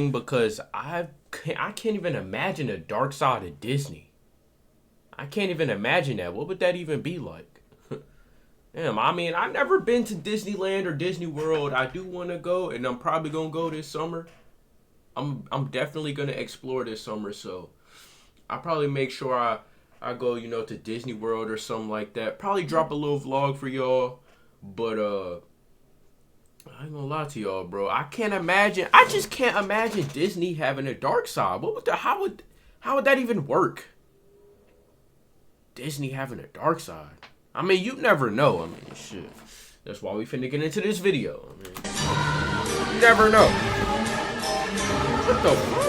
because I can't even imagine the dark side of Disney. I can't even imagine that. What would that even be like? Damn, I mean, I've never been to Disneyland or Disney World. I do want to go, and I'm probably gonna go this summer. I'm definitely gonna explore this summer, so I'll probably make sure I go, to Disney World or something like that. Probably drop a little vlog for y'all, but I ain't gonna lie to y'all, bro. I just can't imagine Disney having a dark side. How would that even work? Disney having a dark side. I mean, you never know. I mean, shit. That's why we finna get into this video. I mean, you never know. What the fuck?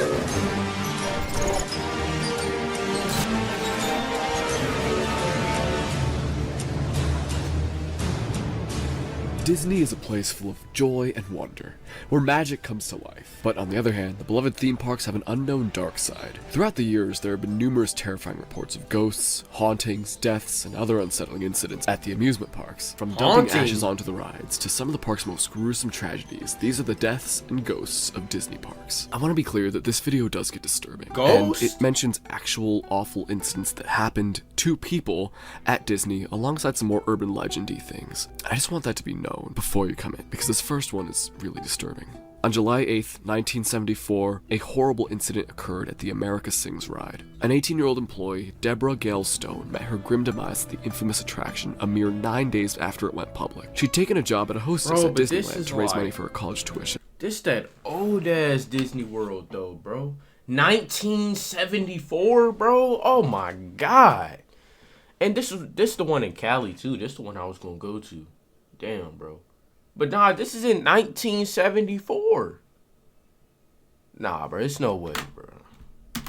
Disney is a place full of joy and wonder, where magic comes to life. But on the other hand, the beloved theme parks have an unknown dark side. Throughout the years, there have been numerous terrifying reports of ghosts, hauntings, deaths, and other unsettling incidents at the amusement parks. From dumping ashes onto the rides to some of the park's most gruesome tragedies, these are the deaths and ghosts of Disney parks. I want to be clear that this video does get disturbing, and it mentions actual awful incidents that happened to people at Disney alongside some more urban legendy things. I just want that to be known before you come in, because this first one is really disturbing. On July 8th, 1974, a horrible incident occurred at the America Sings ride. An 18-year-old employee, Deborah Gale Stone, met her grim demise at the infamous attraction a mere 9 days after it went public. She'd taken a job at a hostess at Disneyland to raise money for her college tuition. This that old-ass Disney World, though, bro. 1974, bro? Oh, my God. And this is the one in Cali, too. This is the one I was going to go to. Damn, bro. But nah, this is in 1974. Nah, bro, it's no way, bro.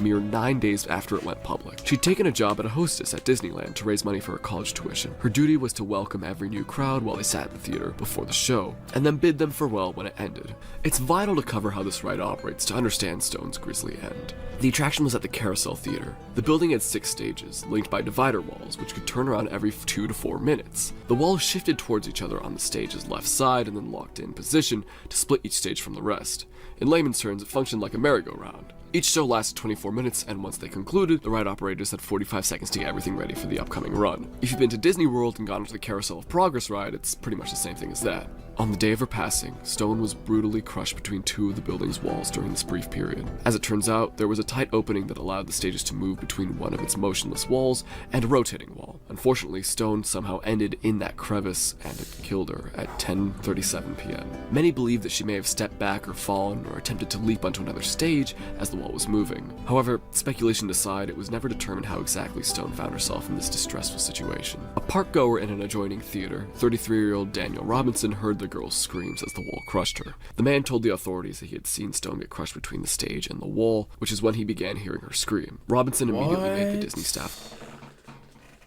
Mere 9 days after it went public. She'd taken a job at a hostess at Disneyland to raise money for her college tuition. Her duty was to welcome every new crowd while they sat in the theater before the show, and then bid them farewell when it ended. It's vital to cover how this ride operates to understand Stone's grisly end. The attraction was at the Carousel Theater. The building had 6 stages, linked by divider walls, which could turn around every 2 to 4 minutes. The walls shifted towards each other on the stage's left side and then locked in position to split each stage from the rest. In layman's terms, it functioned like a merry-go-round. Each show lasted 24 minutes, and once they concluded, the ride operators had 45 seconds to get everything ready for the upcoming run. If you've been to Disney World and gone to the Carousel of Progress ride, it's pretty much the same thing as that. On the day of her passing, Stone was brutally crushed between 2 of the building's walls during this brief period. As it turns out, there was a tight opening that allowed the stages to move between one of its motionless walls and a rotating wall. Unfortunately, Stone somehow ended in that crevice, and it killed her at 10:37 p.m. Many believe that she may have stepped back or fallen or attempted to leap onto another stage as the wall was moving. However, speculation aside, it was never determined how exactly Stone found herself in this distressful situation. A park goer in an adjoining theater, 33-year-old Daniel Robinson, heard the girl's screams as the wall crushed her. The man told the authorities that he had seen Stone get crushed between the stage and the wall, which is when he began hearing her scream. Robinson immediately made the Disney staff.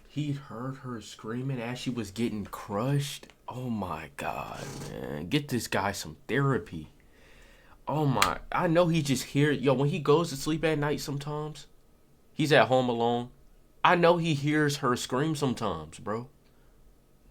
He heard her screaming as she was getting crushed? Oh my God, man. Get this guy some therapy. Oh my, I know he just when he goes to sleep at night sometimes, he's at home alone. I know he hears her scream sometimes, bro.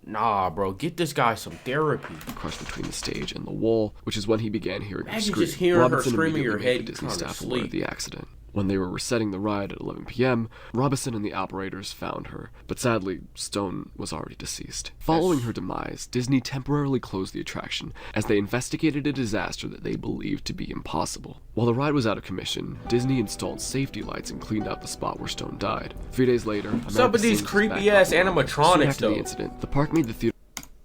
Nah, bro, get this guy some therapy. Crushed between the stage and the wall, which is when he began hearing her scream. Just hearing Robinson her screaming in your head, the Disney staff aware of the accident. When they were resetting the ride at 11 p.m., Robinson and the operators found her, but sadly, Stone was already deceased. Following her demise, Disney temporarily closed the attraction as they investigated a disaster that they believed to be impossible. While the ride was out of commission, Disney installed safety lights and cleaned out the spot where Stone died. 3 days later, what's up with these creepy ass animatronics, after the incident, the park made the theater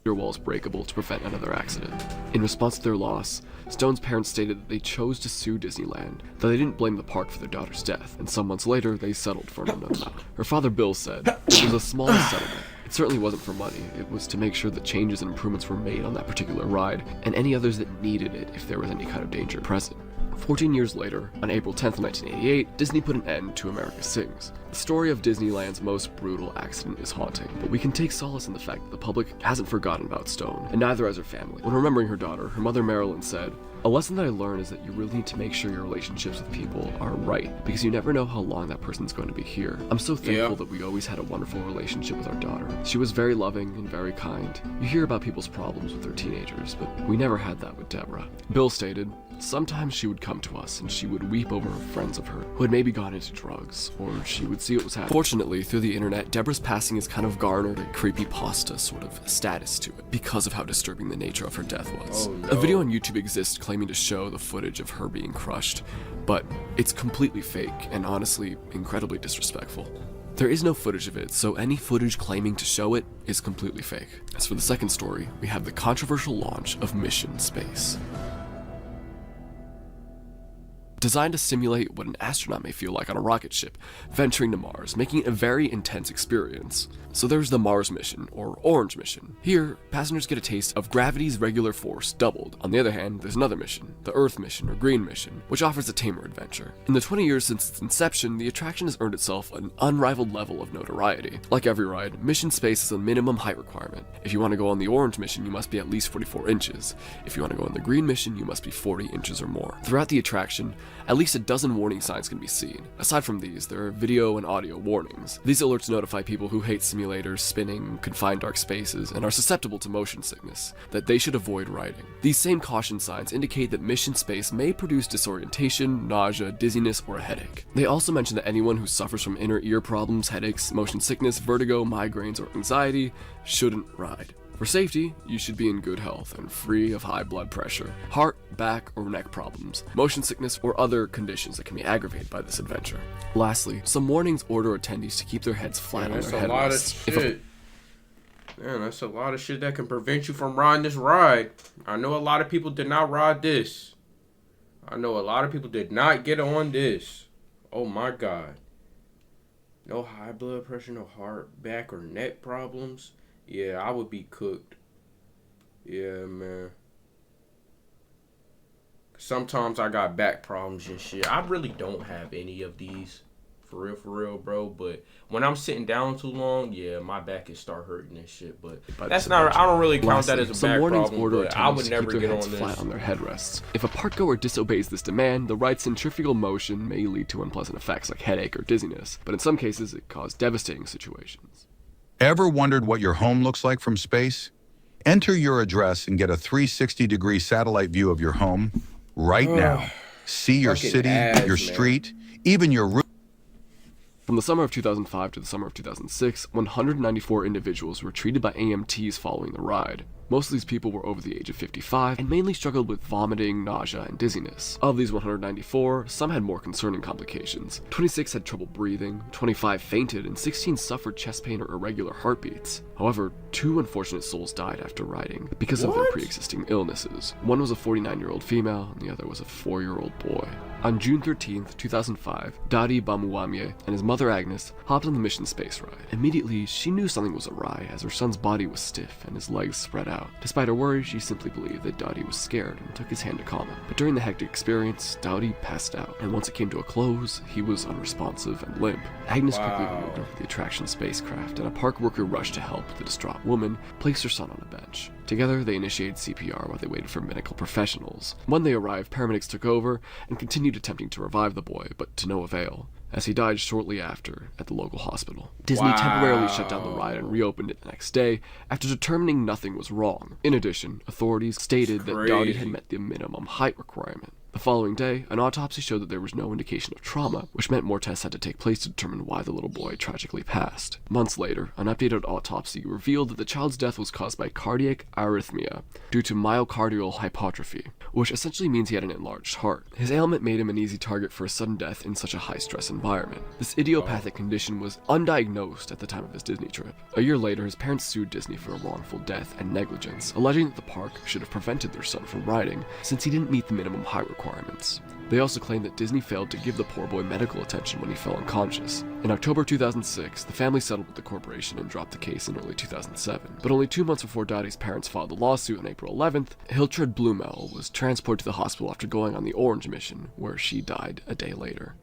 walls breakable to prevent another accident. In response to their loss, Stone's parents stated that they chose to sue Disneyland, though they didn't blame the park for their daughter's death, and some months later, they settled for an unknown amount. Her father, Bill, said, "It was a small settlement. It certainly wasn't for money. It was to make sure that changes and improvements were made on that particular ride, and any others that needed it if there was any kind of danger present." 14 years later, on April 10th, 1988, Disney put an end to America Sings. The story of Disneyland's most brutal accident is haunting, but we can take solace in the fact that the public hasn't forgotten about Stone, and neither has her family. When remembering her daughter, her mother Marilyn said, "A lesson that I learned is that you really need to make sure your relationships with people are right, because you never know how long that person's going to be here." I'm so thankful that we always had a wonderful relationship with our daughter. She was very loving and very kind. You hear about people's problems with their teenagers, but we never had that with Deborah. Bill stated, Sometimes she would come to us and she would weep over friends of her who had maybe gone into drugs, or she would see what was happening. Fortunately, through the internet, Deborah's passing has kind of garnered a creepypasta sort of status to it because of how disturbing the nature of her death was. Oh, no. A video on YouTube exists claiming to show the footage of her being crushed, but it's completely fake and honestly incredibly disrespectful. There is no footage of it, so any footage claiming to show it is completely fake. As for the second story, we have the controversial launch of Mission Space. Designed to simulate what an astronaut may feel like on a rocket ship, venturing to Mars, making it a very intense experience. So there's the Mars mission, or Orange mission. Here, passengers get a taste of gravity's regular force doubled. On the other hand, there's another mission, the Earth mission, or Green mission, which offers a tamer adventure. In the 20 years since its inception, the attraction has earned itself an unrivaled level of notoriety. Like every ride, Mission Space has a minimum height requirement. If you want to go on the Orange mission, you must be at least 44 inches. If you want to go on the Green mission, you must be 40 inches or more. Throughout the attraction, at least a dozen warning signs can be seen. Aside from these, there are video and audio warnings. These alerts notify people who hate simulators, spinning, confined dark spaces, and are susceptible to motion sickness that they should avoid riding. These same caution signs indicate that Mission Space may produce disorientation, nausea, dizziness, or a headache. They also mention that anyone who suffers from inner ear problems, headaches, motion sickness, vertigo, migraines, or anxiety shouldn't ride. For safety, you should be in good health and free of high blood pressure, heart, back, or neck problems, motion sickness, or other conditions that can be aggravated by this adventure. Lastly, some warnings order attendees to keep their heads flat on their headrests. Man, that's a lot of shit that can prevent you from riding this ride. I know a lot of people did not ride this. I know a lot of people did not get on this. Oh my God. No high blood pressure, no heart, back, or neck problems. Yeah, I would be cooked. Yeah, man. Sometimes I got back problems and shit. I really don't have any of these. For real, bro. But when I'm sitting down too long, yeah, my back can start hurting and shit. But that's not, I don't really count that as a back problem. But I would never get on this. Flat on their headrests. If a parkgoer disobeys this demand, the ride's centrifugal motion may lead to unpleasant effects like headache or dizziness. But in some cases, it causes devastating situations. Ever wondered what your home looks like from space? Enter your address and get a 360-degree satellite view of your home right now. See your city, your street, even your roof. From the summer of 2005 to the summer of 2006, 194 individuals were treated by AMTs following the ride. Most of these people were over the age of 55 and mainly struggled with vomiting, nausea, and dizziness. Of these 194, some had more concerning complications. 26 had trouble breathing, 25 fainted, and 16 suffered chest pain or irregular heartbeats. However, 2 unfortunate souls died after riding because of their pre-existing illnesses. One was a 49-year-old female, and the other was a 4-year-old boy. On June 13, 2005, Dadi Bamuwamye and his mother Agnes hopped on the Mission Space ride. Immediately, she knew something was awry as her son's body was stiff and his legs spread out. Despite her worries, she simply believed that Dadi was scared and took his hand to calm him. But during the hectic experience, Dadi passed out, and once it came to a close, he was unresponsive and limp. Agnes quickly removed him from the attraction spacecraft, and a park worker rushed to help the distraught woman place her son on a bench. Together, they initiated CPR while they waited for medical professionals. When they arrived, paramedics took over and continued attempting to revive the boy, but to no avail, as he died shortly after at the local hospital. Disney temporarily shut down the ride and reopened it the next day after determining nothing was wrong. In addition, authorities stated that Dadi had met the minimum height requirement. The following day, an autopsy showed that there was no indication of trauma, which meant more tests had to take place to determine why the little boy tragically passed. Months later, an updated autopsy revealed that the child's death was caused by cardiac arrhythmia due to myocardial hypertrophy, which essentially means he had an enlarged heart. His ailment made him an easy target for a sudden death in such a high-stress environment. This idiopathic condition was undiagnosed at the time of his Disney trip. A year later, his parents sued Disney for a wrongful death and negligence, alleging that the park should have prevented their son from riding since he didn't meet the minimum height requirements. They also claimed that Disney failed to give the poor boy medical attention when he fell unconscious. In October 2006, the family settled with the corporation and dropped the case in early 2007. But only 2 months before Dadi's parents filed the lawsuit on April 11th, Hiltrud Blumel was transported to the hospital after going on the Orange mission, where she died a day later.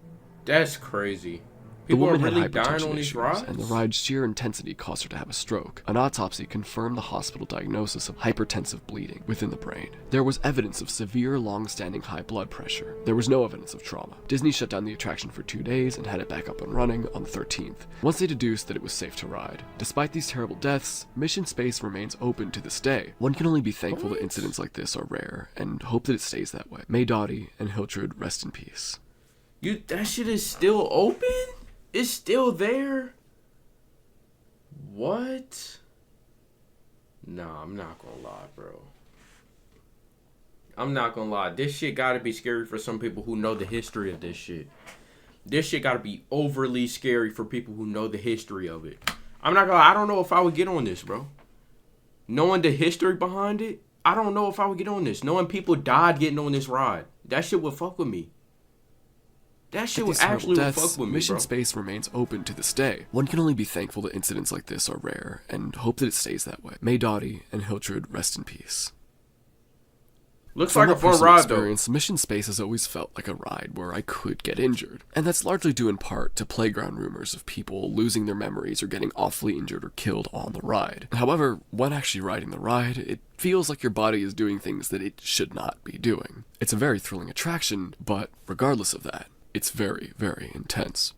That's crazy. The People are woman had really dying hypertension on these issues, rides? and the ride's sheer intensity caused her to have a stroke. An autopsy confirmed the hospital diagnosis of hypertensive bleeding within the brain. There was evidence of severe, long-standing high blood pressure. There was no evidence of trauma. Disney shut down the attraction for 2 days and had it back up and running on the 13th, once they deduced that it was safe to ride. Despite these terrible deaths, Mission Space remains open to this day. One can only be thankful that incidents like this are rare, and hope that it stays that way. May Dottie and Hiltrud rest in peace. That shit is still open? It's still there? What? Nah, I'm not gonna lie, bro. I'm not gonna lie. This shit gotta be scary for some people who know the history of this shit. This shit gotta be overly scary for people who know the history of it. I'm not gonna lie, I don't know if I would get on this, bro. Knowing the history behind it, I don't know if I would get on this. Knowing people died getting on this ride, that shit would fuck with me. That shit would actually fuck with me, Mission bro. Space remains open to this day. One can only be thankful that incidents like this are rare, and hope that it stays that way. May Dottie and Hiltrud rest in peace. Looks From like a my fun personal ride, experience, Mission Space has always felt like a ride where I could get injured. And that's largely due in part to playground rumors of people losing their memories or getting awfully injured or killed on the ride. However, when actually riding the ride, it feels like your body is doing things that it should not be doing. It's a very thrilling attraction, but regardless of that, it's very, very intense.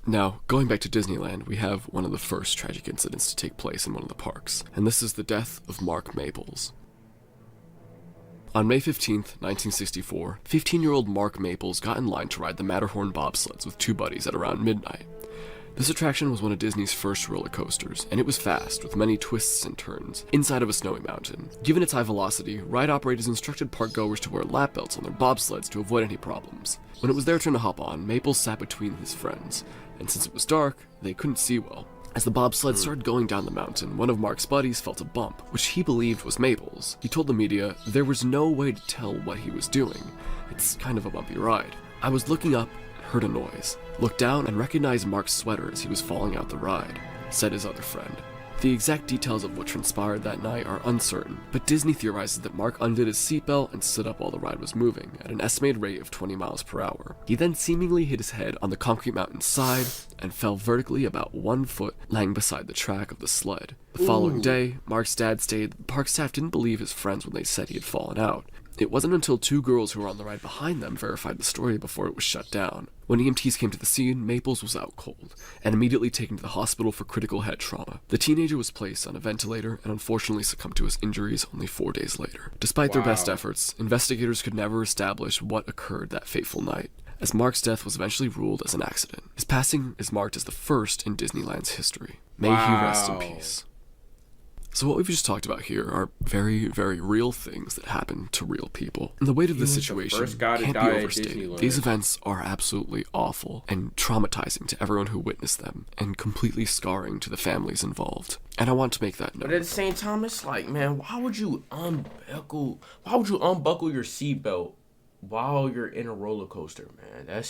Now, going back to Disneyland, we have one of the first tragic incidents to take place in one of the parks, and this is the death of Mark Maples. On May 15th, 1964, 15-year-old Mark Maples got in line to ride the Matterhorn bobsleds with 2 buddies at around midnight. This attraction was one of Disney's first roller coasters, and it was fast, with many twists and turns, inside of a snowy mountain. Given its high velocity, ride operators instructed park-goers to wear lap belts on their bobsleds to avoid any problems. When it was their turn to hop on, Maples sat between his friends, and since it was dark, they couldn't see well. As the bobsled started going down the mountain, one of Mark's buddies felt a bump, which he believed was Maples. He told the media there was no way to tell what he was doing. It's kind of a bumpy ride. I was looking up and heard a noise, looked down and recognized Mark's sweater as he was falling out the ride, said his other friend. The exact details of what transpired that night are uncertain, but Disney theorizes that Mark undid his seatbelt and stood up while the ride was moving, at an estimated rate of 20 miles per hour. He then seemingly hit his head on the concrete mountain's side and fell vertically about 1 foot, lying beside the track of the sled. The following day, Mark's dad stated that the park staff didn't believe his friends when they said he had fallen out. It wasn't until 2 girls who were on the ride behind them verified the story before it was shut down. When EMTs came to the scene, Maples was out cold, and immediately taken to the hospital for critical head trauma. The teenager was placed on a ventilator and unfortunately succumbed to his injuries only 4 days later. Despite their best efforts, investigators could never establish what occurred that fateful night, as Mark's death was eventually ruled as an accident. His passing is marked as the first in Disneyland's history. May he rest in peace. So what we've just talked about here are very, very real things that happen to real people. And the weight of this situation can't be overstated. These events are absolutely awful and traumatizing to everyone who witnessed them, and completely scarring to the families involved. And I want to make that known. But at the same time, it's like, man, why would you unbuckle your seatbelt while you're in a roller coaster, man?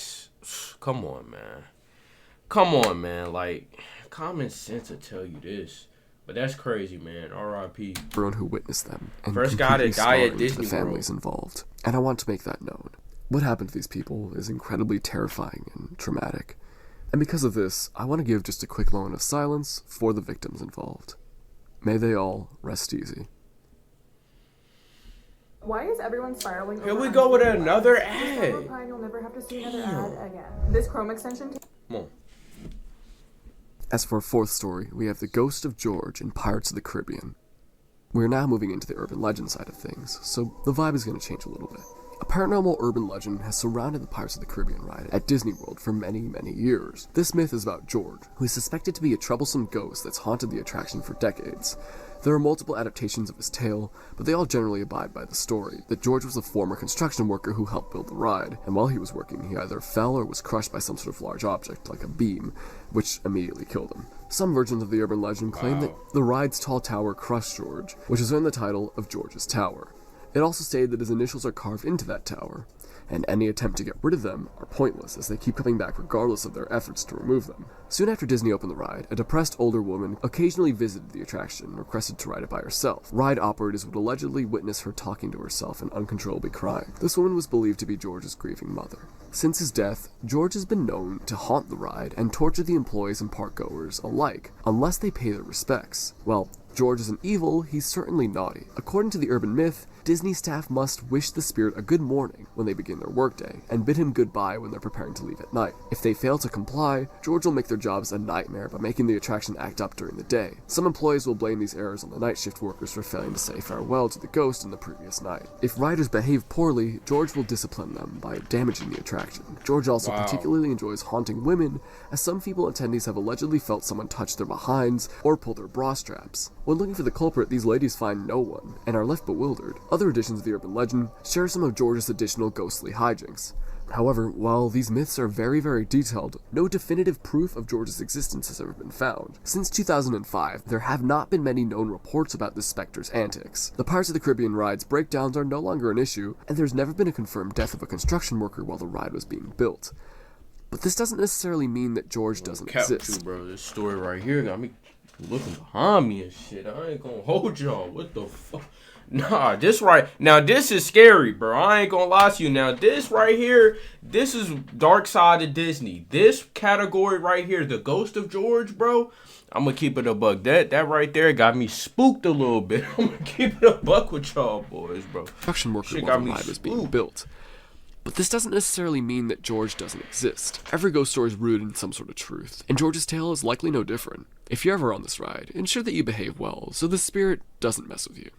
Come on, man. Like, common sense will tell you this. But that's crazy, man. R.I.P. Everyone who witnessed them, and first guy to die at Disney the families involved. And I want to make that known. What happened to these people is incredibly terrifying and traumatic. And because of this, I want to give just a quick moment of silence for the victims involved. May they all rest easy. Why is everyone spiraling? Here we go with another ad. You'll never have to see another ad again. This Chrome extension. Come on. As for our 4th story, we have the Ghost of George in Pirates of the Caribbean. We're now moving into the urban legend side of things, so the vibe is going to change a little bit. A paranormal urban legend has surrounded the Pirates of the Caribbean ride at Disney World for many, many years. This myth is about George, who is suspected to be a troublesome ghost that's haunted the attraction for decades. There are multiple adaptations of his tale, but they all generally abide by the story that George was a former construction worker who helped build the ride, and while he was working, he either fell or was crushed by some sort of large object, like a beam, which immediately killed him. Some versions of the urban legend claim that the ride's tall tower crushed George, which has earned the title of George's Tower. It also stated that his initials are carved into that tower, and any attempt to get rid of them are are pointless as they keep coming back regardless of their efforts to remove them. Soon after Disney opened the ride, a depressed older woman occasionally visited the attraction and requested to ride it by herself. Ride operators would allegedly witness her talking to herself and uncontrollably crying. This woman was believed to be George's grieving mother. Since his death, George has been known to haunt the ride and torture the employees and parkgoers alike, unless they pay their respects. Well, George isn't evil, he's certainly naughty. According to the urban myth, Disney staff must wish the spirit a good morning when they begin their workday, and bid him goodbye when they're preparing to leave at night. If they fail to comply, George will make their jobs a nightmare by making the attraction act up during the day. Some employees will blame these errors on the night shift workers for failing to say farewell to the ghost in the previous night. If riders behave poorly, George will discipline them by damaging the attraction. George also particularly enjoys haunting women, as some female attendees have allegedly felt someone touch their behinds or pull their bra straps. When looking for the culprit, these ladies find no one, and are left bewildered. Other editions of the urban legend share some of George's additional ghostly hijinks. However, while these myths are very, very detailed, no definitive proof of George's existence has ever been found. Since 2005, there have not been many known reports about this specter's antics. The Pirates of the Caribbean ride's breakdowns are no longer an issue, and there's never been a confirmed death of a construction worker while the ride was being built. But this doesn't necessarily mean that George doesn't exist. Bro, this story right here got me looking behind me and shit. I ain't gonna hold y'all. What the fuck? Nah, this right now, this is scary, bro. I ain't gonna lie to you. Now, this right here, this is Dark Side of Disney. This category right here, the Ghost of George, bro. I'm gonna keep it a buck. That right there got me spooked a little bit. I'm gonna keep it a buck with y'all boys, bro. Construction worker while the ride was being built. But this doesn't necessarily mean that George doesn't exist. Every ghost story is rooted in some sort of truth, and George's tale is likely no different. If you're ever on this ride, ensure that you behave well, so the spirit doesn't mess with you.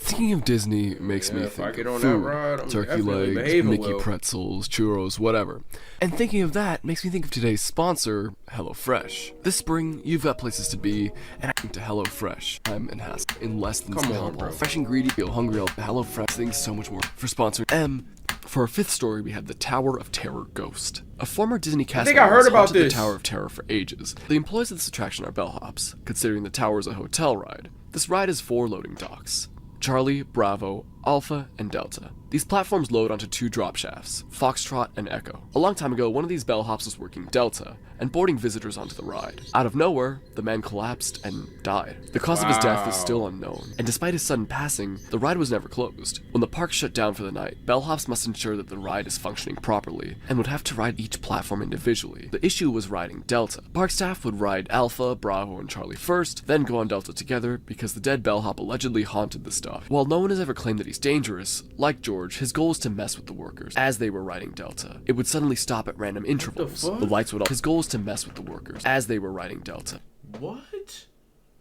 Thinking of Disney makes me think of food, turkey legs, Mickey pretzels, churros, whatever. And thinking of that makes me think of today's sponsor, HelloFresh. This spring, you've got places to be, and I think to HelloFresh. I'm in hassle in less than scalable. Fresh ingredient, feel hungry, HelloFresh, things so much more. For sponsoring for our fifth story, we have the Tower of Terror Ghost. A former Disney cast member has haunted the Tower of Terror for ages. The employees of this attraction are bellhops, considering the tower is a hotel ride. This ride has 4 loading docks: Charlie, Bravo, Alpha, and Delta. These platforms load onto 2 drop shafts, Foxtrot and Echo. A long time ago, one of these bellhops was working Delta and boarding visitors onto the ride. Out of nowhere, the man collapsed and died. The cause of his death is still unknown, and despite his sudden passing, the ride was never closed. When the park shut down for the night, bellhops must ensure that the ride is functioning properly, and would have to ride each platform individually. The issue was riding Delta. Park staff would ride Alpha, Bravo, and Charlie first, then go on Delta together, because the dead bellhop allegedly haunted the stuff. While no one has ever claimed that he's dangerous, like George, his goal was to mess with the workers. As they were riding Delta, it would suddenly stop at random intervals. The lights would off. His goal was to mess with the workers as they were riding Delta. What?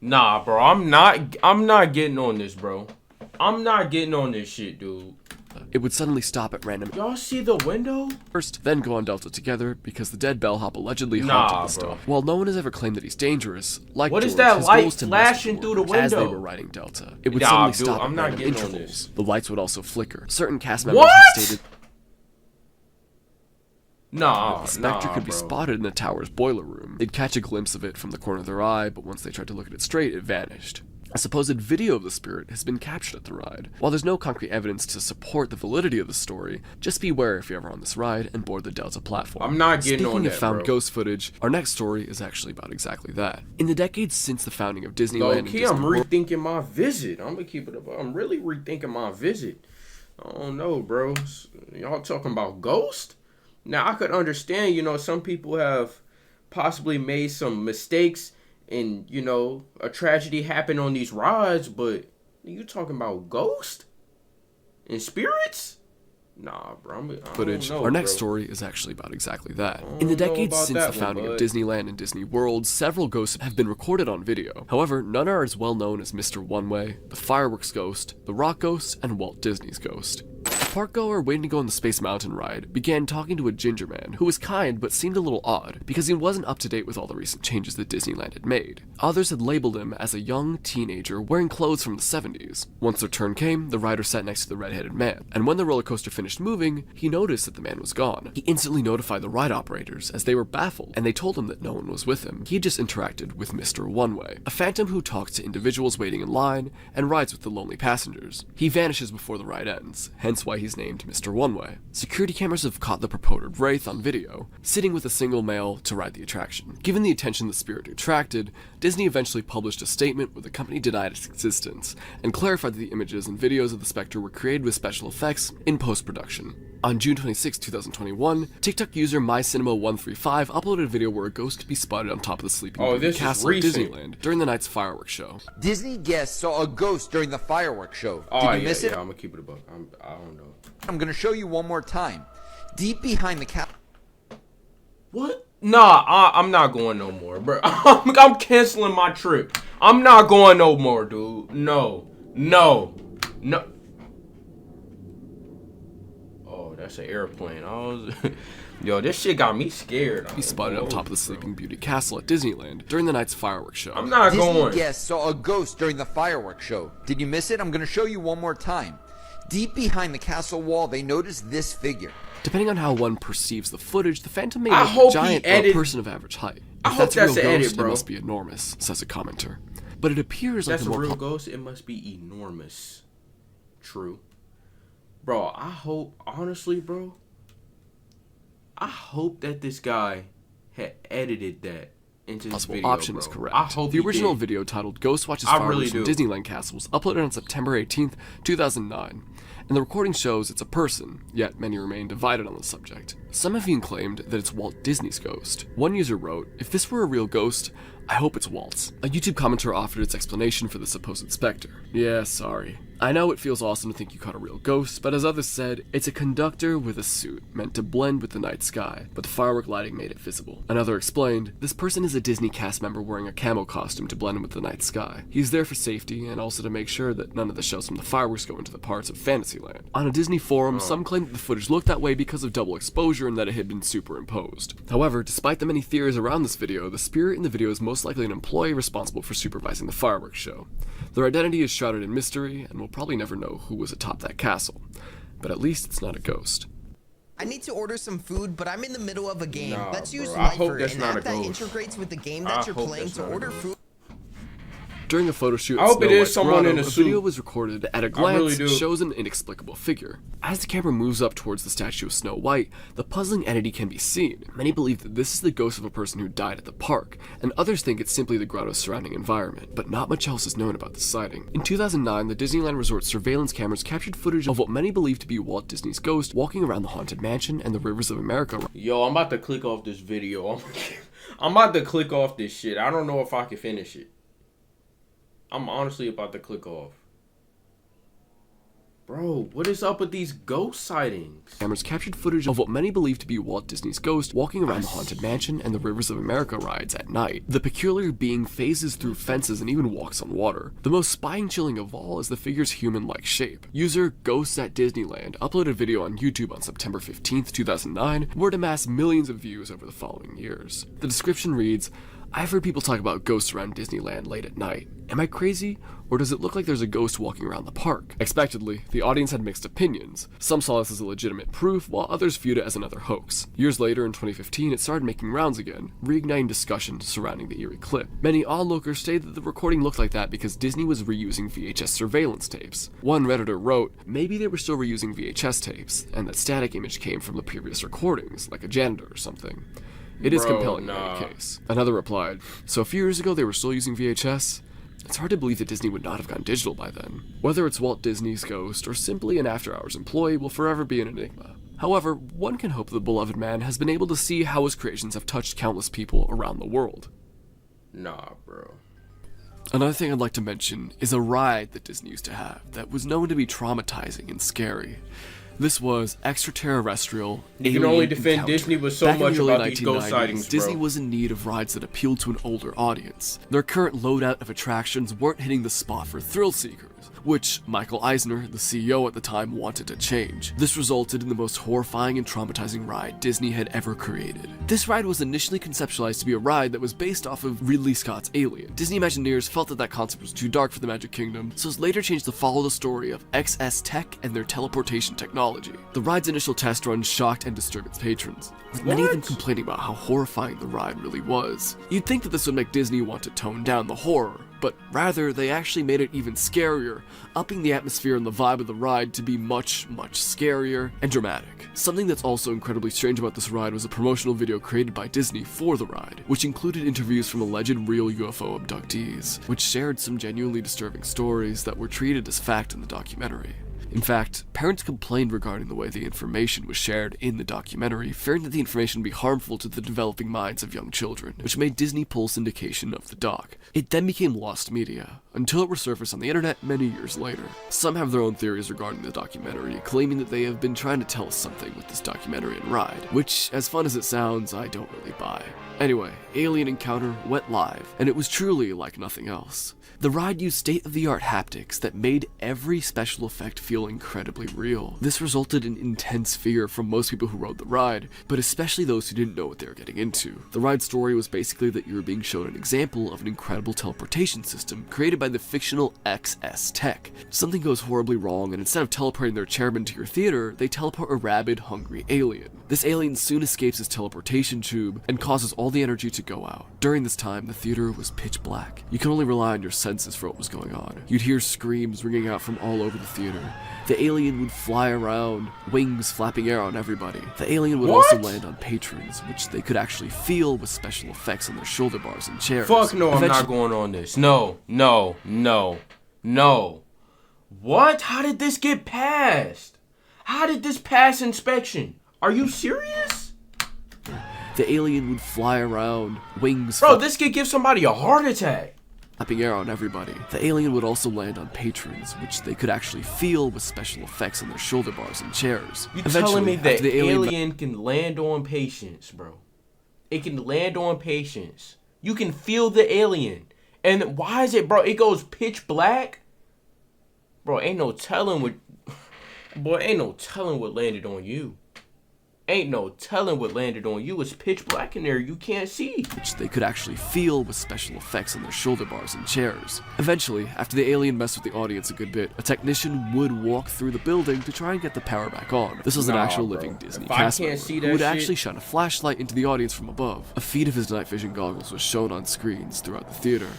Nah, bro, I'm not getting on this, bro. I'm not getting on this shit, dude. It would suddenly stop at random. Y'all see the window? First, then go on Delta together because the dead bellhop allegedly haunted the stuff. While no one has ever claimed that he's dangerous, like what George, is that his light goal was to flashing through the window? As they were riding Delta, it would suddenly stop at random intervals. The lights would also flicker. Certain cast members have stated the specter could be spotted in the tower's boiler room. They'd catch a glimpse of it from the corner of their eye, but once they tried to look at it straight, it vanished. A supposed video of the spirit has been captured at the ride. While there's no concrete evidence to support the validity of the story, just beware if you're ever on this ride and board the Delta platform. I'm not getting on that, Speaking of found ghost footage, our next story is actually about exactly that. In the decades since the founding of Disneyland and Disney I'm rethinking my visit. I'm gonna keep it up. I'm really rethinking my visit. I don't know, bro. Y'all talking about ghost? Now, I could understand, some people have possibly made some mistakes and, a tragedy happened on these rides, but you talking about ghost and spirits? Nah, bro. Footage. Our next story is actually about exactly that. In the decades since the founding of Disneyland and Disney World, several ghosts have been recorded on video. However, none are as well known as Mr. One Way, the Fireworks Ghost, the Rock Ghost, and Walt Disney's Ghost. A parkgoer waiting to go on the Space Mountain ride began talking to a ginger man who was kind but seemed a little odd because he wasn't up to date with all the recent changes that Disneyland had made. Others had labeled him as a young teenager wearing clothes from the 70s. Once their turn came, the rider sat next to the red-headed man, and when the roller coaster finished moving, he noticed that the man was gone. He instantly notified the ride operators as they were baffled, and they told him that no one was with him. He had just interacted with Mr. One Way, a phantom who talks to individuals waiting in line and rides with the lonely passengers. He vanishes before the ride ends, hence why why he's named Mr. One-Way. Security cameras have caught the purported Wraith on video, sitting with a single male to ride the attraction. Given the attention the spirit attracted, Disney eventually published a statement where the company denied its existence, and clarified that the images and videos of the Spectre were created with special effects in post-production. On June 26, 2021, TikTok user MyCinema135 uploaded a video where a ghost could be spotted on top of the Sleeping Beauty castle at Disneyland during the night's fireworks show. Disney guests saw a ghost during the fireworks show. Did you miss it? Yeah, I'm gonna keep it a buck. I don't know. I'm gonna show you one more time. Deep behind the castle. What? Nah, I'm not going no more, bro. I'm canceling my trip. I'm not going no more, dude. No. Oh, that's an airplane. Yo, this shit got me scared. He spotted on top of the Sleeping Beauty castle at Disneyland during the night's fireworks show. I'm not going. Disney guests saw a ghost during the fireworks show. Did you miss it? I'm gonna show you one more time. Deep behind the castle wall, they noticed this figure. Depending on how one perceives the footage, the Phantom may look giant or a person of average height. If that's a real ghost, it must be enormous, says a commenter. But it appears like that's a real ghost. It must be enormous. True, bro. I hope, honestly, bro. I hope that this guy had edited that into this video, option bro. is correct. I hope the original video titled Ghost Watches Fireworks from Disneyland Castle was uploaded on September 18th, 2009. And the recording shows it's a person, yet many remain divided on the subject. Some have even claimed that it's Walt Disney's ghost. One user wrote, "If this were a real ghost, I hope it's Walt's." A YouTube commenter offered its explanation for the supposed specter. "Yeah, sorry. I know it feels awesome to think you caught a real ghost, but as others said, it's a conductor with a suit, meant to blend with the night sky, but the firework lighting made it visible." Another explained, "This person is a Disney cast member wearing a camo costume to blend in with the night sky. He's there for safety, and also to make sure that none of the shells from the fireworks go into the parts of Fantasyland." On a Disney forum, some claimed that the footage looked that way because of double exposure and that it had been superimposed. However, despite the many theories around this video, the spirit in the video is most likely an employee responsible for supervising the fireworks show. Their identity is shrouded in mystery, and we'll probably never know who was atop that castle. But at least it's not a ghost. I need to order some food, but I'm in the middle of a game. Let's use I hope Lifer, that's an not app a that ghost. integrates with the game that you're playing to order food. During a photo shoot, I hope it is someone in a suit. video was recorded at a glance shows an inexplicable figure. As the camera moves up towards the statue of Snow White, the puzzling entity can be seen. Many believe that this is the ghost of a person who died at the park, and others think it's simply the grotto's surrounding environment, but not much else is known about the sighting. In 2009, the Disneyland Resort surveillance cameras captured footage of what many believe to be Walt Disney's ghost walking around the Haunted Mansion and the Rivers of America. Yo, I'm about to click off this video. I'm about to click off this shit. I don't know if I can finish it. I'm honestly about to click off. Bro, what is up with these ghost sightings? Cameras captured footage of what many believe to be Walt Disney's ghost walking around the Haunted Mansion and the Rivers of America rides at night. The peculiar being phases through fences and even walks on water. The most spine-chilling of all is the figure's human-like shape. User Ghosts at Disneyland uploaded a video on YouTube on September 15th, 2009, where it amassed millions of views over the following years. The description reads, "I've heard people talk about ghosts around Disneyland late at night. Am I crazy? Or does it look like there's a ghost walking around the park?" Expectedly, the audience had mixed opinions. Some saw this as a legitimate proof, while others viewed it as another hoax. Years later, in 2015, it started making rounds again, reigniting discussion surrounding the eerie clip. Many onlookers stated that the recording looked like that because Disney was reusing VHS surveillance tapes. One Redditor wrote, "Maybe they were still reusing VHS tapes, and that static image came from the previous recordings, like a janitor or something. It is compelling in any case." Another replied, "So a few years ago they were still using VHS? It's hard to believe that Disney would not have gone digital by then. Whether it's Walt Disney's ghost or simply an after-hours employee will forever be an enigma. However, one can hope the beloved man has been able to see how his creations have touched countless people around the world." Nah, bro. Another thing I'd like to mention is a ride that Disney used to have that was known to be traumatizing and scary. This was extraterrestrial. You can only defend Disney with so much about these ghost sightings, bro. Disney was in need of rides that appealed to an older audience. Their current loadout of attractions weren't hitting the spot for thrill seekers, which Michael Eisner, the CEO at the time, wanted to change. This resulted in the most horrifying and traumatizing ride Disney had ever created. This ride was initially conceptualized to be a ride that was based off of Ridley Scott's Alien. Disney Imagineers felt that concept was too dark for the Magic Kingdom, so it was later changed to follow the story of XS Tech and their teleportation technology. technology. The ride's initial test run shocked and disturbed its patrons, with many of them complaining about how horrifying the ride really was. You'd think that this would make Disney want to tone down the horror, but rather they actually made it even scarier, upping the atmosphere and the vibe of the ride to be much, much scarier and dramatic. Something that's also incredibly strange about this ride was a promotional video created by Disney for the ride, which included interviews from alleged real UFO abductees, which shared some genuinely disturbing stories that were treated as fact in the documentary. In fact, parents complained regarding the way the information was shared in the documentary, fearing that the information would be harmful to the developing minds of young children, which made Disney pull syndication of the doc. It then became lost media, until it resurfaced on the internet many years later. Some have their own theories regarding the documentary, claiming that they have been trying to tell us something with this documentary and ride, which, as fun as it sounds, I don't really buy. Anyway, Alien Encounter went live, and it was truly like nothing else. The ride used state-of-the-art haptics that made every special effect feel incredibly real. This resulted in intense fear from most people who rode the ride, but especially those who didn't know what they were getting into. The ride's story was basically that you were being shown an example of an incredible teleportation system created by the fictional XS Tech. Something goes horribly wrong, and instead of teleporting their chairman to your theater, they teleport a rabid, hungry alien. This alien soon escapes his teleportation tube and causes all the energy to go out. During this time, the theater was pitch black. You could only rely on your senses for what was going on. You'd hear screams ringing out from all over the theater. The alien would fly around, wings flapping air on everybody. The alien would also land on patrons, which they could actually feel with special effects on their shoulder bars and chairs. Fuck no, I'm not going on this. No. What? How did this get passed? How did this pass inspection? Are you serious? The alien would fly around, wings... Bro, this could give somebody a heart attack. Flapping air on everybody. The alien would also land on patrons, which they could actually feel with special effects on their shoulder bars and chairs. You telling me that the alien can land on patients, bro? It can land on patients. You can feel the alien. And why is it, bro? It goes pitch black? Bro, ain't no telling what... Boy, ain't no telling what landed on you. Ain't no telling what landed on you. It's pitch black in there. You can't see. Which they could actually feel with special effects on their shoulder bars and chairs. Eventually, after the alien messed with the audience a good bit, a technician would walk through the building to try and get the power back on. This was an actual living Disney cast member who would actually shine a flashlight into the audience from above. A feed of his night vision goggles was shown on screens throughout the theater.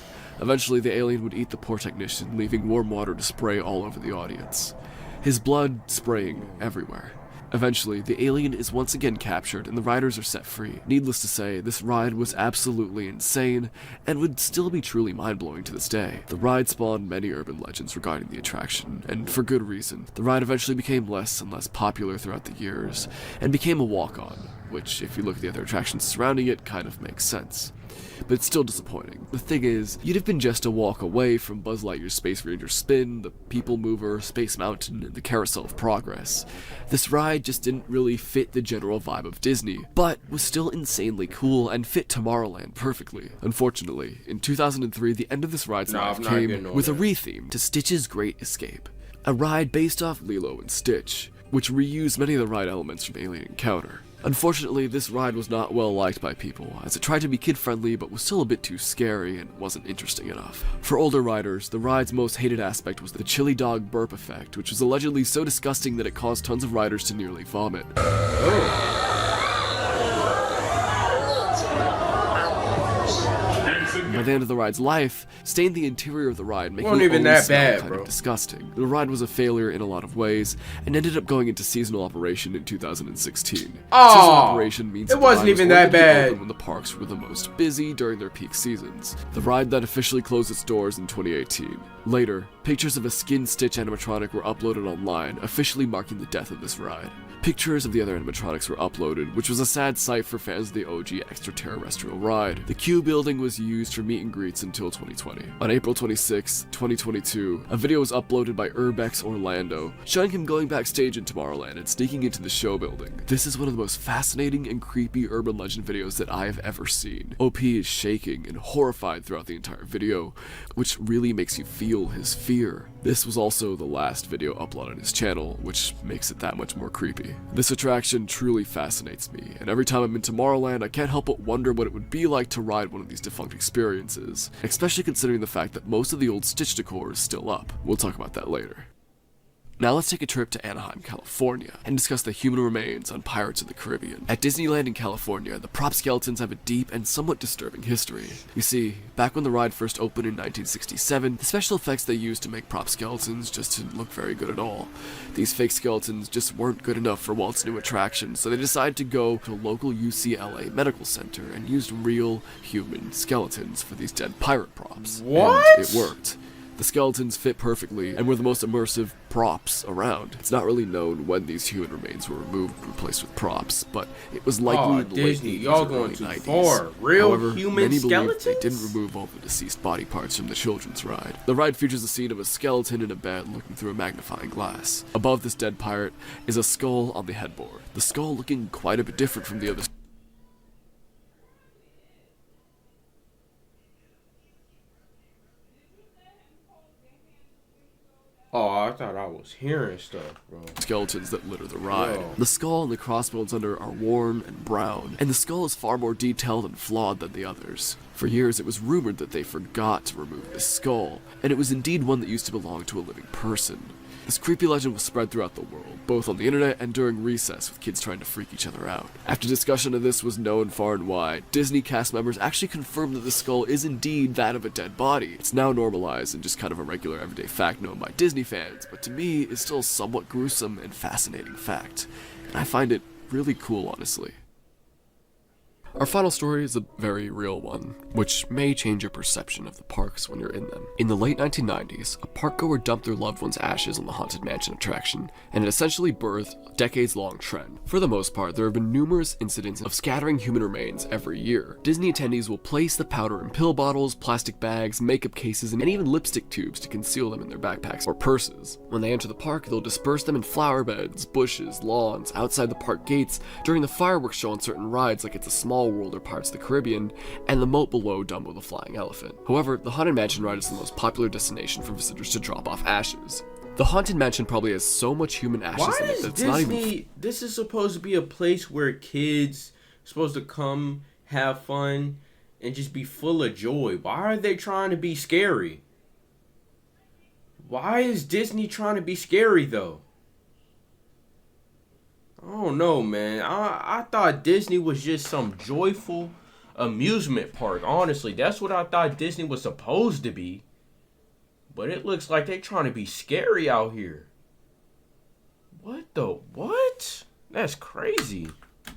Eventually, the alien would eat the poor technician, leaving warm water to spray all over the audience. His blood spraying everywhere. Eventually, the alien is once again captured and the riders are set free. Needless to say, this ride was absolutely insane and would still be truly mind-blowing to this day. The ride spawned many urban legends regarding the attraction, and for good reason. The ride eventually became less and less popular throughout the years, and became a walk-on, which, if you look at the other attractions surrounding it, kind of makes sense. But it's still disappointing. The thing is, you'd have been just a walk away from Buzz Lightyear's Space Ranger Spin, the People Mover, Space Mountain, and the Carousel of Progress. This ride just didn't really fit the general vibe of Disney, but was still insanely cool and fit Tomorrowland perfectly. Unfortunately, in 2003, the end of this ride's life came with a retheme to Stitch's Great Escape, a ride based off Lilo and Stitch, which reused many of the ride elements from Alien Encounter. Unfortunately, this ride was not well liked by people, as it tried to be kid-friendly but was still a bit too scary and wasn't interesting enough. For older riders, the ride's most hated aspect was the chili dog burp effect, which was allegedly so disgusting that it caused tons of riders to nearly vomit. By the end of the ride's life, stained the interior of the ride, making it even that bad, kind of disgusting. The ride was a failure in a lot of ways, and ended up going into seasonal operation in 2016. Seasonal operation means it wasn't even that bad when the parks were the most busy during their peak seasons. The ride then officially closed its doors in 2018. Later, pictures of a skin Stitch animatronic were uploaded online, officially marking the death of this ride. Pictures of the other animatronics were uploaded, which was a sad sight for fans of the OG extraterrestrial ride. The Q building was used for meet and greets until 2020. On April 26, 2022, a video was uploaded by Urbex Orlando, showing him going backstage in Tomorrowland and sneaking into the show building. This is one of the most fascinating and creepy urban legend videos that I have ever seen. OP is shaking and horrified throughout the entire video, which really makes you feel his fear. This was also the last video uploaded on his channel, which makes it that much more creepy. This attraction truly fascinates me, and every time I'm in Tomorrowland, I can't help but wonder what it would be like to ride one of these defunct experiences, especially considering the fact that most of the old Stitch decor is still up. We'll talk about that later. Now let's take a trip to Anaheim, California, and discuss the human remains on Pirates of the Caribbean. At Disneyland in California, the prop skeletons have a deep and somewhat disturbing history. You see, back when the ride first opened in 1967, the special effects they used to make prop skeletons just didn't look very good at all. These fake skeletons just weren't good enough for Walt's new attraction, so they decided to go to a local UCLA medical center and used real human skeletons for these dead pirate props. What? And it worked. The skeletons fit perfectly and were the most immersive props around. It's not really known when these human remains were removed and replaced with props, but it was likely in the Disney, late 80s y'all or going early too 90s. far. Real However, human many skeletons? believe they didn't remove all the deceased body parts from the children's ride. The ride features a scene of a skeleton in a bed looking through a magnifying glass. Above this dead pirate is a skull on the headboard. The skull looking quite a bit different from the other. Oh, I thought I was hearing stuff, bro. Skeletons that litter the ride. Yo. The skull and the crossbones under are worn and brown, and the skull is far more detailed and flawed than the others. For years, it was rumored that they forgot to remove this skull, and it was indeed one that used to belong to a living person. This creepy legend was spread throughout the world, both on the internet and during recess with kids trying to freak each other out. After discussion of this was known far and wide, Disney cast members actually confirmed that the skull is indeed that of a dead body. It's now normalized and just kind of a regular everyday fact known by Disney fans, but to me, it's still a somewhat gruesome and fascinating fact. And I find it really cool, honestly. Our final story is a very real one, which may change your perception of the parks when you're in them. In the late 1990s, a parkgoer dumped their loved one's ashes on the Haunted Mansion attraction, and it essentially birthed a decades-long trend. For the most part, there have been numerous incidents of scattering human remains every year. Disney attendees will place the powder in pill bottles, plastic bags, makeup cases, and even lipstick tubes to conceal them in their backpacks or purses. When they enter the park, they'll disperse them in flower beds, bushes, lawns, outside the park gates, during the fireworks show on certain rides like It's a Small World or Pirates of the Caribbean, and the moat below Dumbo the Flying Elephant. However, the Haunted Mansion ride is the most popular destination for visitors to drop off ashes. The Haunted Mansion probably has so much human ashes Why in it is that it's not even... Disney? This is supposed to be a place where kids supposed to come, have fun, and just be full of joy. Why are they trying to be scary? Why is Disney trying to be scary though? I don't know, man. I thought Disney was just some joyful amusement park. Honestly, that's what I thought Disney was supposed to be. But it looks like they trying to be scary out here. What the what? That's crazy.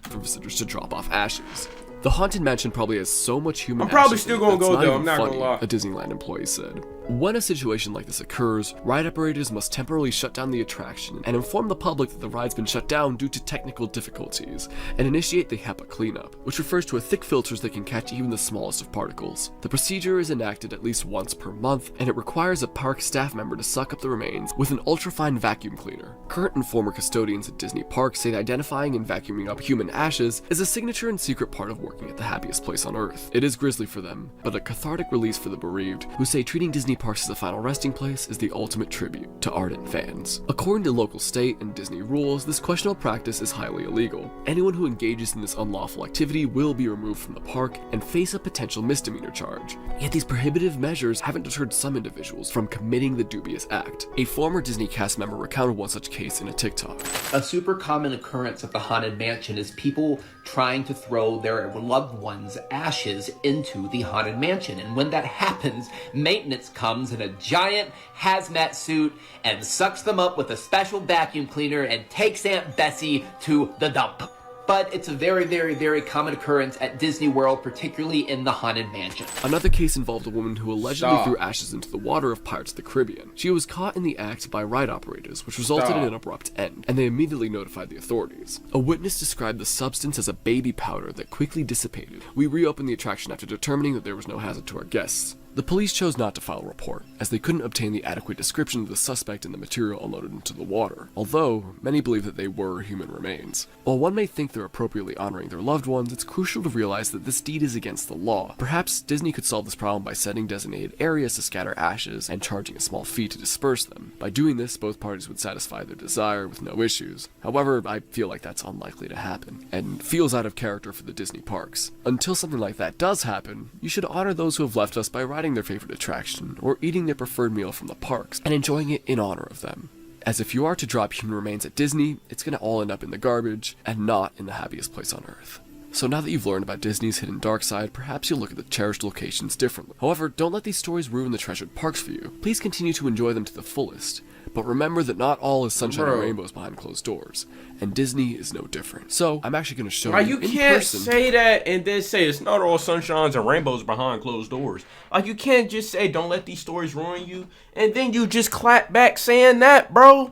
For visitors to drop off ashes. The Haunted Mansion probably has so much human I'm probably ashes still in it gonna that it's go though, even I'm not gonna funny, lie. a Disneyland employee said. When a situation like this occurs, ride operators must temporarily shut down the attraction and inform the public that the ride's been shut down due to technical difficulties, and initiate the HEPA cleanup, which refers to a thick filters that can catch even the smallest of particles. The procedure is enacted at least once per month, and it requires a park staff member to suck up the remains with an ultrafine vacuum cleaner. Current and former custodians at Disney parks say that identifying and vacuuming up human ashes is a signature and secret part of working at the happiest place on Earth. It is grisly for them, but a cathartic release for the bereaved, who say treating Disney parks as a final resting place is the ultimate tribute to ardent fans. According to local state and Disney rules, this questionable practice is highly illegal. Anyone who engages in this unlawful activity will be removed from the park and face a potential misdemeanor charge. Yet these prohibitive measures haven't deterred some individuals from committing the dubious act. A former Disney cast member recounted one such case in a TikTok. A super common occurrence at the Haunted Mansion is people trying to throw their loved ones' ashes into the Haunted Mansion. And when that happens, maintenance comes in a giant hazmat suit and sucks them up with a special vacuum cleaner and takes Aunt Bessie to the dump. But it's a very, very, very common occurrence at Disney World, particularly in the Haunted Mansion. Another case involved a woman who allegedly Stop. threw ashes into the water of Pirates of the Caribbean. She was caught in the act by ride operators, which resulted Stop. in an abrupt end, and they immediately notified the authorities. A witness described the substance as a baby powder that quickly dissipated. We reopened the attraction after determining that there was no hazard to our guests. The police chose not to file a report, as they couldn't obtain the adequate description of the suspect in the material unloaded into the water, although many believe that they were human remains. While one may think they're appropriately honoring their loved ones, it's crucial to realize that this deed is against the law. Perhaps Disney could solve this problem by setting designated areas to scatter ashes and charging a small fee to disperse them. By doing this, both parties would satisfy their desire with no issues. However, I feel like that's unlikely to happen, and feels out of character for the Disney parks. Until something like that does happen, you should honor those who have left us by riding their favorite attraction, or eating their preferred meal from the parks, and enjoying it in honor of them. as if you are to drop human remains at Disney, it's gonna all end up in the garbage, and not in the happiest place on Earth. So now that you've learned about Disney's hidden dark side, perhaps you'll look at the cherished locations differently. However, don't let these stories ruin the treasured parks for you. Please continue to enjoy them to the fullest, but remember that not all is sunshine and rainbows behind closed doors, and Disney is no different. So, I'm actually going to show you in can't person. say that and then say it's not all sunshines and rainbows behind closed doors. Like, you can't just say don't let these stories ruin you, and then you just clap back saying that, bro.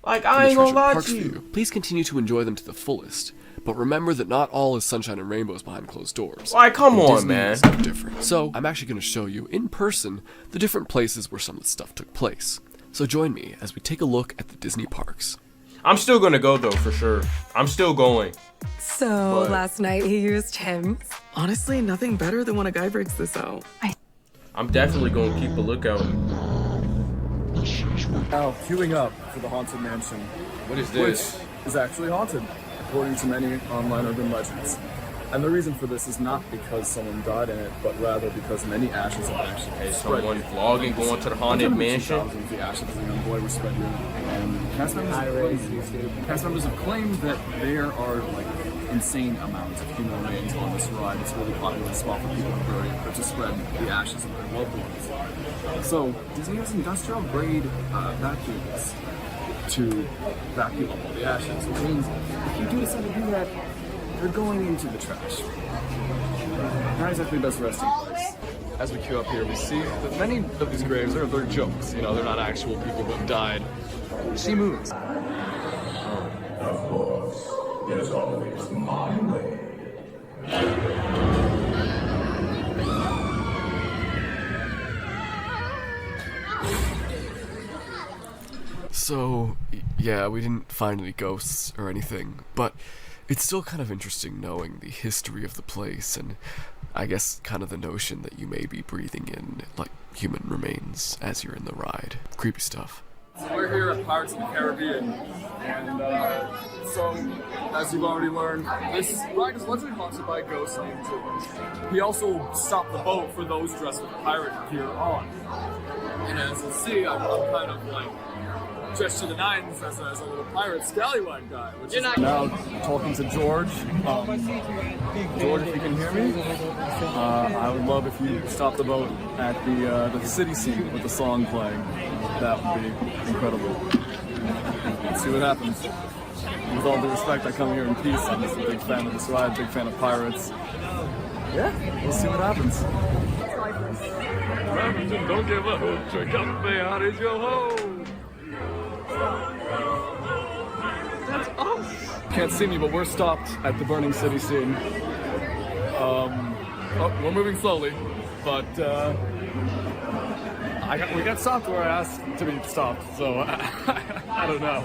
Like, I ain't gonna lie to you. Please continue to enjoy them to the fullest, but remember that not all is sunshine and rainbows behind closed doors. Like, come on, Disney man. Is no different. So, I'm actually going to show you in person the different places where some of the stuff took place. So join me as we take a look at the Disney parks. I'm still gonna go though, for sure. I'm still going. So last night he used Hims. Honestly, nothing better than when a guy breaks this out. I'm definitely gonna keep a lookout. Now, queuing up for the Haunted Mansion. What is this? Which is actually haunted, according to many online urban legends. And the reason for this is not because someone died in it, but rather because many ashes have actually spread. Someone vlogging going to the Haunted Mansion. The ashes of a young boy were spread here, and cast members have claimed that there are like insane amounts of human remains on this ride. It's a really popular spot for people to bury or to spread the ashes of their loved ones. So Disney has industrial grade vacuums to vacuum up all the ashes, which means if you do decide to do that, they're going into the trash. Not exactly the best resting place. As we queue up here, we see that many of these graves are jokes. You know, they're not actual people who have died. She moves. Of course, there's always my way. So, yeah, we didn't find any ghosts or anything, but it's still kind of interesting knowing the history of the place and I guess kind of the notion that you may be breathing in, like, human remains as you're in the ride. Creepy stuff. So we're here at Pirates of the Caribbean, and so, as you've already learned, this ride is allegedly haunted by ghosts named George. He also stopped the boat for those dressed with pirate gear on. And as you see, I'm kind of like dressed to the nines as a little pirate scallywag guy, which is now talking to George. George, if you can hear me, I would love if you stopped the boat at the city scene with the song playing. That would be incredible. Let's see what happens. With all due respect, I come here in peace. I'm just a big fan of this ride, big fan of pirates. Yeah, we'll see what happens. Remington, don't give up. Out is your home. That's awesome. Can't see me, but we're stopped at the burning city scene. We're moving slowly, but we got stopped where I asked to be stopped, so I don't know.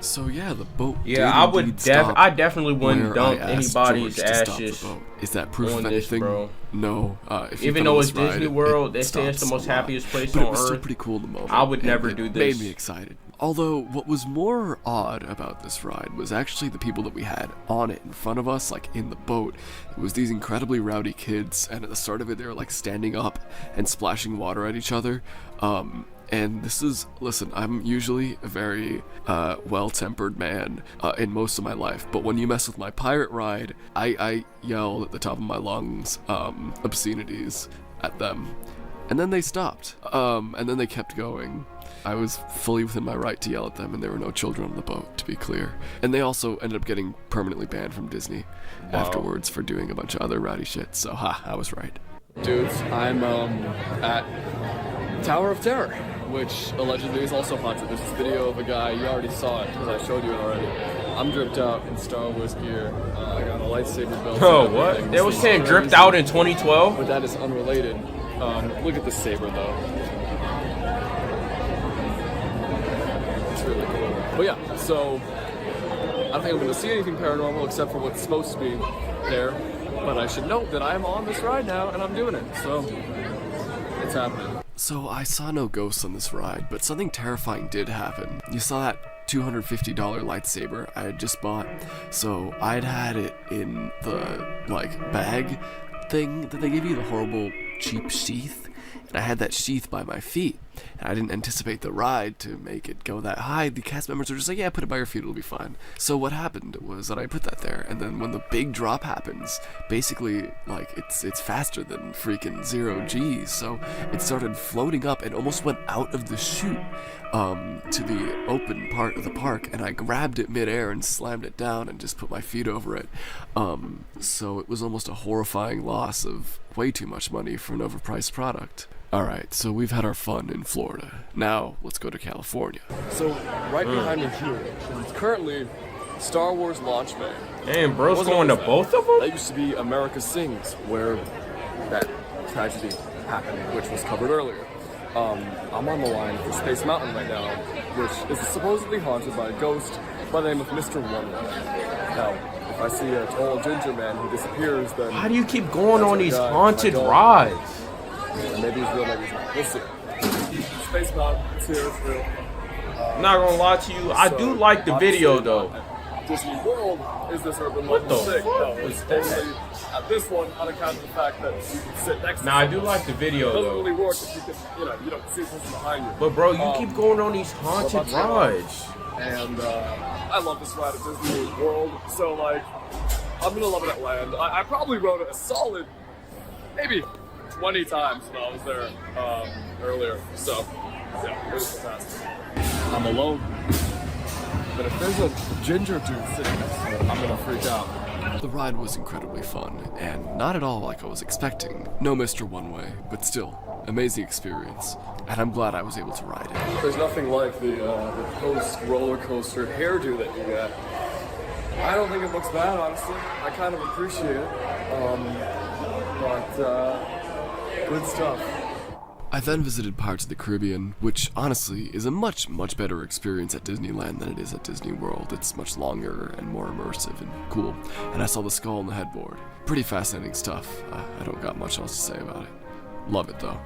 So yeah, the boat. Yeah, I definitely wouldn't dump anybody's ashes. Is that proof of This, anything? bro. No. Even though it's Disney World, they say it's the most happiest place on Earth. It was still pretty cool in the moment. I would never do this. Made me excited. Although, what was more odd about this ride was actually the people that we had on it in front of us, like in the boat. It was these incredibly rowdy kids, and at the start of it, they were like standing up and splashing water at each other. And this is, listen, I'm usually a very well-tempered man in most of my life, but when you mess with my pirate ride, I yelled at the top of my lungs obscenities at them. And then they stopped. And then they kept going. I was fully within my right to yell at them, and there were no children on the boat, to be clear. And they also ended up getting permanently banned from Disney afterwards for doing a bunch of other rowdy shit, so I was right. Dudes, I'm at Tower of Terror, which allegedly is also haunted. There's this video of a guy, you already saw it, because I showed you it already. I'm dripped out in Star Wars gear. I got a lightsaber belt. Oh, what? They were saying dripped out in 2012? But that is unrelated. Look at this saber, though. It's really cool. But yeah, so I don't think I'm going to see anything paranormal except for what's supposed to be there. But I should note that I'm on this ride now, and I'm doing it. So it's happening. So I saw no ghosts on this ride, but something terrifying did happen. You saw that $250 lightsaber I had just bought. So I'd had it in the, like, bag thing that they give you, the horrible cheap sheath. and I had that sheath by my feet. And I didn't anticipate the ride to make it go that high. The cast members were just like, yeah, put it by your feet, it'll be fine. So what happened was that I put that there, and then when the big drop happens, basically, like, it's faster than freaking 0 G's. So it started floating up and almost went out of the chute to the open part of the park, and I grabbed it midair and slammed it down and just put my feet over it. So it was almost a horrifying loss of way too much money for an overpriced product. Alright, so we've had our fun in Florida. Now, let's go to California. So, right behind me here is currently Star Wars Launch Bay. Damn, bro's going to both of them? That used to be America Sings, where that tragedy happened, which was covered earlier. I'm on the line for Space Mountain right now, which is supposedly haunted by a ghost by the name of Mr. One-Way. Now, if I see a tall ginger man who disappears, then... Why do you keep going on these haunted rides? And maybe he's real, maybe he's not. We'll see. Space Mountain, it's here, it's real. I'm not gonna lie to you, I do like the video though. Disney World is this urban What the legend fuck it's only at this one on account of the fact that you can sit next to Now I do like the video It doesn't though. really work if you can, you don't see the person behind you. But bro, you keep going on these haunted rides. And I love this ride at Disney World, so like, I'm gonna love it at land. I probably rode it a solid, maybe 20 times when I was there earlier. So, yeah, it was fantastic. I'm alone. But if there's a ginger dude sitting next to me, I'm gonna freak out. The ride was incredibly fun, and not at all like I was expecting. No Mr. One-Way, but still, amazing experience, and I'm glad I was able to ride it. There's nothing like the post-roller coaster hairdo that you get. I don't think it looks bad, honestly. I kind of appreciate it. Good stuff. I then visited Pirates of the Caribbean, which honestly is a much, much better experience at Disneyland than it is at Disney World. It's much longer and more immersive and cool. And I saw the skull on the headboard. Pretty fascinating stuff. I don't got much else to say about it. Love it though.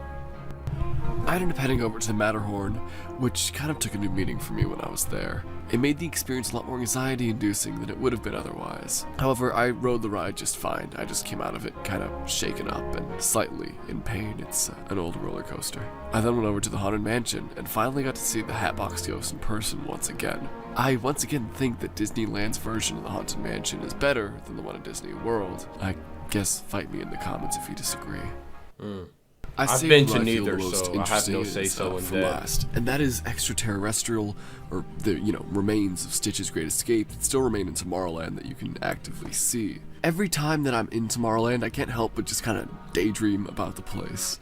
I ended up heading over to the Matterhorn, which kind of took a new meaning for me when I was there. It made the experience a lot more anxiety-inducing than it would have been otherwise. However, I rode the ride just fine. I just came out of it kind of shaken up and slightly in pain. It's an old roller coaster. I then went over to the Haunted Mansion and finally got to see the Hatbox Ghost in person once again. I once again think that Disneyland's version of the Haunted Mansion is better than the one at Disney World. I guess fight me in the comments if you disagree. I've been to neither, so I have no say so in that. Last, and that is extraterrestrial, or the remains of Stitch's Great Escape that still remain in Tomorrowland that you can actively see. Every time that I'm in Tomorrowland, I can't help but just kind of daydream about the place.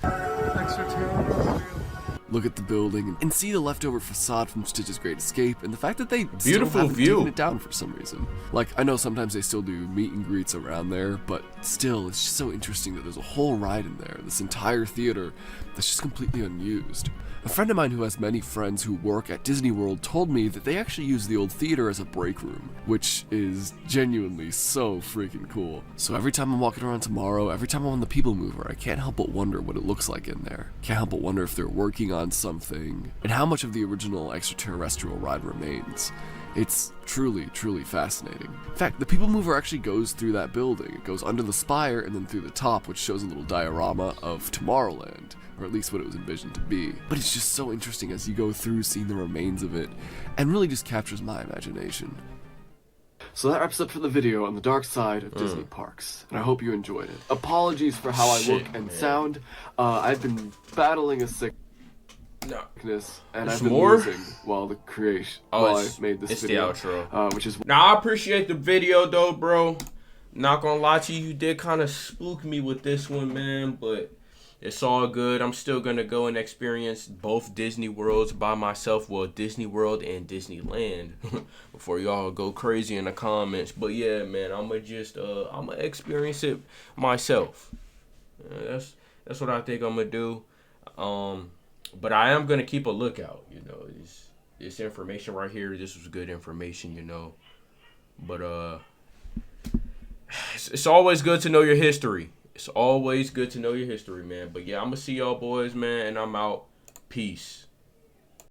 Look at the building and see the leftover facade from Stitch's Great Escape, and the fact that they still haven't taken it down for some reason. Like, I know sometimes they still do meet and greets around there, but still, it's just so interesting that there's a whole ride in there, this entire theater, that's just completely unused. A friend of mine who has many friends who work at Disney World told me that they actually use the old theater as a break room, which is genuinely so freaking cool. So every time I'm walking around tomorrow, every time I'm on the People Mover, I can't help but wonder what it looks like in there. Can't help but wonder if they're working on something, and how much of the original extraterrestrial ride remains. It's truly, truly fascinating. In fact, the People Mover actually goes through that building. It goes under the spire and then through the top, which shows a little diorama of Tomorrowland, or at least what it was envisioned to be. But it's just so interesting as you go through seeing the remains of it, and really just captures my imagination. So that wraps up for the video on the dark side of Disney parks, and I hope you enjoyed it. Apologies for how I look and sound. I've been battling a sickness, and I've been losing while I made this video. It's the outro. Which is now, I appreciate the video though, bro. Not gonna lie to you, you did kind of spook me with this one, man, but it's all good. I'm still gonna go and experience both Disney Worlds by myself. Well, Disney World and Disneyland before y'all go crazy in the comments. But yeah, man, I'm gonna experience it myself. That's what I think I'm gonna do. But I am gonna keep a lookout. You know, this information right here. This was good information. You know, but it's always good to know your history. It's always good to know your history, man. But yeah, I'm gonna see y'all boys, man, and I'm out. Peace.